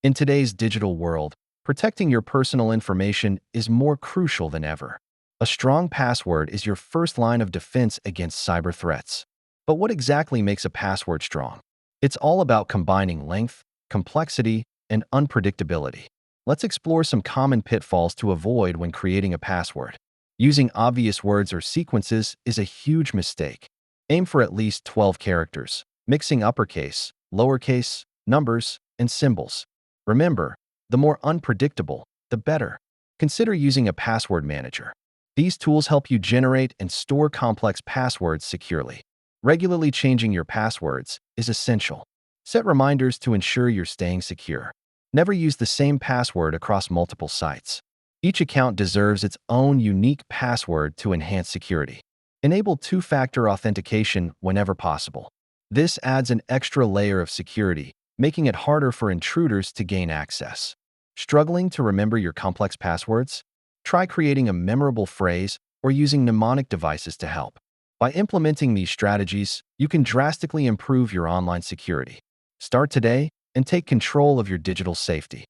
In today's digital world, protecting your personal information is more crucial than ever. A strong password is your first line of defense against cyber threats. But what exactly makes a password strong? It's all about combining length, complexity, and unpredictability. Let's explore some common pitfalls to avoid when creating a password. Using obvious words or sequences is a huge mistake. Aim for at least 12 characters, mixing uppercase, lowercase, numbers, and symbols. Remember, the more unpredictable, the better. Consider using a password manager. These tools help you generate and store complex passwords securely. Regularly changing your passwords is essential. Set reminders to ensure you're staying secure. Never use the same password across multiple sites. Each account deserves its own unique password to enhance security. Enable two-factor authentication whenever possible. This adds an extra layer of security, making it harder for intruders to gain access. Struggling to remember your complex passwords? Try creating a memorable phrase or using mnemonic devices to help. By implementing these strategies, you can drastically improve your online security. Start today and take control of your digital safety.